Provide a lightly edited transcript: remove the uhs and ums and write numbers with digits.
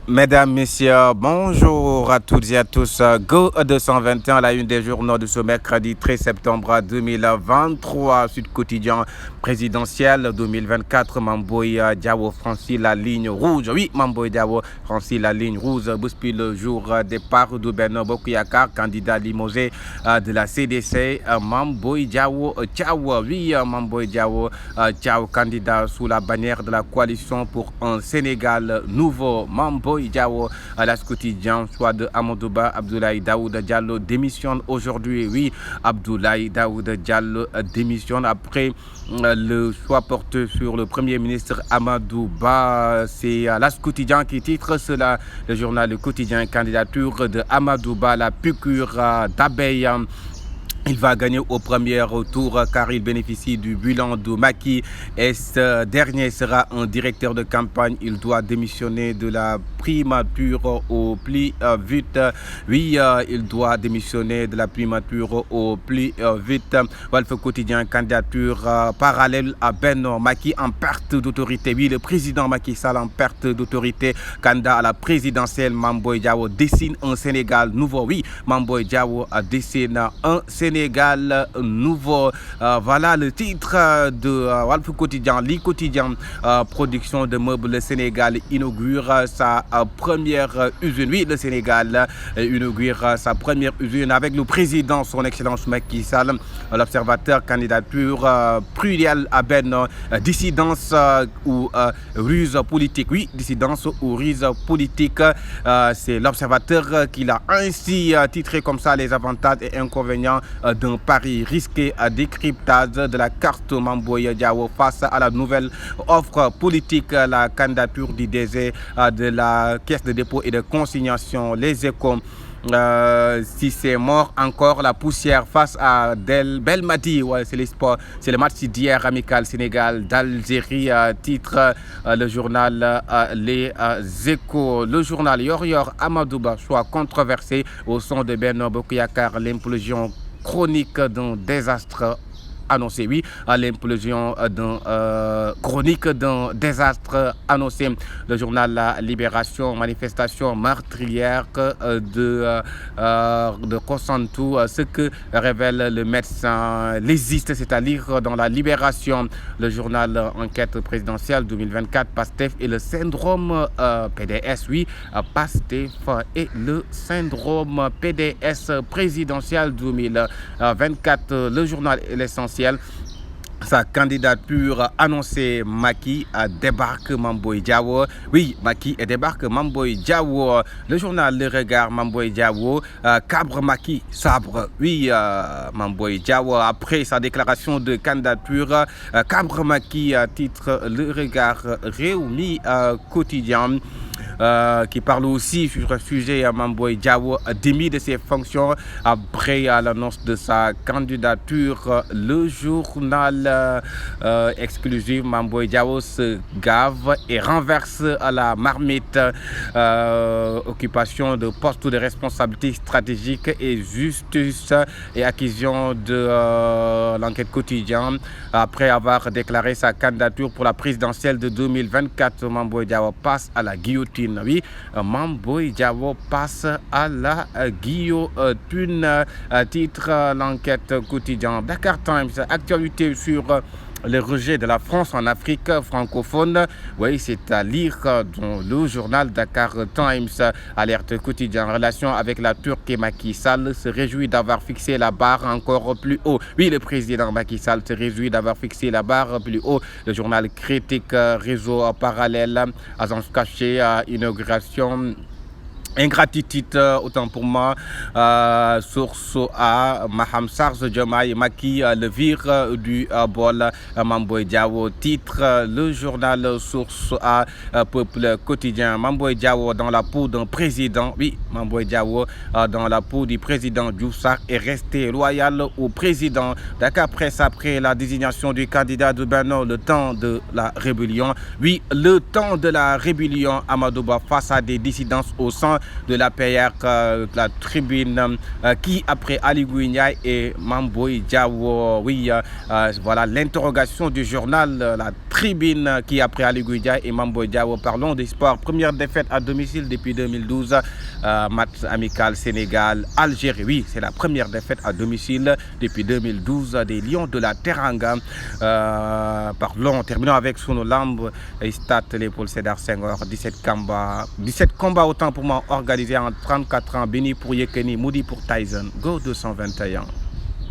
Mesdames, Messieurs, bonjour à toutes et à tous. Go 221, la une des journaux de ce mercredi 13 septembre 2023. Sud Quotidien présidentiel 2024. Mamboy Diao franchit la ligne rouge. Oui, Mamboy Diao franchit la ligne rouge. Depuis le jour départ de Benno Bokuyakar, candidat limogé de la CDC. Mamboy Diao, ciao. Oui, Mamboy Diao, ciao, candidat sous la bannière de la coalition pour un Sénégal nouveau. Mamboy Diao, à l'As quotidien, choix de Amadouba, Abdoulaye Daouda Diallo démissionne aujourd'hui. Oui, Abdoulaye Daouda Diallo démissionne après le choix porté sur le Premier ministre Amadouba. C'est l'As quotidien qui titre cela. Le journal Le Quotidien, candidature de Amadouba, la piqûre d'abeille. Il va gagner au premier tour car il bénéficie du bilan de Macky et ce dernier sera un directeur de campagne. Il doit démissionner de la primature au plus vite. Oui, il doit démissionner de la primature au plus vite. Walf Quotidien, candidature parallèle à Benno. Macky en perte d'autorité. Oui, le président Macky Sall en perte d'autorité. Candidat à la présidentielle, Mamboy Diao dessine un Sénégal nouveau. Oui, Mamboy Diao dessine un Sénégal nouveau. Voilà le titre de Walf Quotidien. Li Quotidien, production de meubles, Sénégal inaugure sa première usine. Oui, le Sénégal inaugure sa première usine avec le président, son excellence Macky Sall. L'Observateur, candidature plurielle à Benno, dissidence ou ruse politique. Oui, dissidence ou ruse politique. C'est l'Observateur qui l'a ainsi titré comme ça, les avantages et inconvénients d'un pari risqué à décryptage de la carte Mamboy Diao face à la nouvelle offre politique, la candidature du DG de la Caisse de dépôt et de consignation. Les Échos. Si c'est mort encore la poussière face à Belmadi, ouais, c'est les sports, c'est le match d'hier amical Sénégal d'Algérie, titre le journal Les Échos. Le journal Yor Amadouba, choix controversé au son de Benno Bokuyakar, l'implosion chronique d'un désastre annoncé. Oui, à l'implosion chronique d'un désastre annoncé. Le journal La Libération, manifestation meurtrière de Kosantou, ce que révèle le médecin légiste, c'est-à-dire dans La Libération. Le journal Enquête présidentielle 2024, PASTEF et le syndrome PDS. Oui, PASTEF et le syndrome PDS présidentiel 2024. Le journal L'Essentiel. Sa candidature annoncée, Macky débarque Mamboy Diao. Oui, Macky débarque Mamboy Diao. Le journal Le Regard, Mamboy Diao. Cabre Macky, sabre. Oui, Mamboy Diao. Après sa déclaration de candidature, Cabre Macky, titre Le Regard Réumi quotidien. Qui parle aussi sur le sujet Mamboy Diao démis de ses fonctions après l'annonce de sa candidature. Le journal exclusif, Mamboy Diao se gave et renverse à la marmite. Occupation de postes de responsabilité stratégique et justice et acquisition de l'enquête quotidienne. Après avoir déclaré sa candidature pour la présidentielle de 2024, Mamboy Diao passe à la guillotine. Oui, Mamboy Diao passe à la guillotine. Titre l'enquête quotidienne. Dakar Times, actualité sur le rejet de la France en Afrique francophone. Oui, c'est à lire dans le journal Dakar Times. Alerte quotidien en relation avec la Turquie. Macky Sall se réjouit d'avoir fixé la barre encore plus haut. Oui, le président Macky Sall se réjouit d'avoir fixé la barre plus haut. Le journal critique réseau parallèle, agence cachée, inauguration. Ingratitude, autant pour moi, source à Maham Sarz Diomaye Macky, le vire du bol. Mamboy Diao, titre le journal Source à Peuple quotidien. Mamboy Diao dans la peau d'un président. Oui, Mamboy Diao dans la peau du président Diouf Sarr est resté loyal au président. Dakar Presse, après la désignation du candidat de Benno, le temps de la rébellion. Oui, le temps de la rébellion. Amadouba face à des dissidences au sein de la PR, la tribune qui après Ali et Mamboy Diao. Oui, voilà l'interrogation du journal, la tribune qui a pris Ali Goudia et Mambo Diao. Parlons des sports. Première défaite à domicile depuis 2012. Match amical Sénégal-Algérie. Oui, c'est la première défaite à domicile depuis 2012 des Lions de la Teranga. Terminons avec Sonolamb et Stade Léopold Sédar Senghor. 17 combats autant pour moi organisés en 34 ans. Béni pour Yekini, Moudi pour Tyson. Go 221.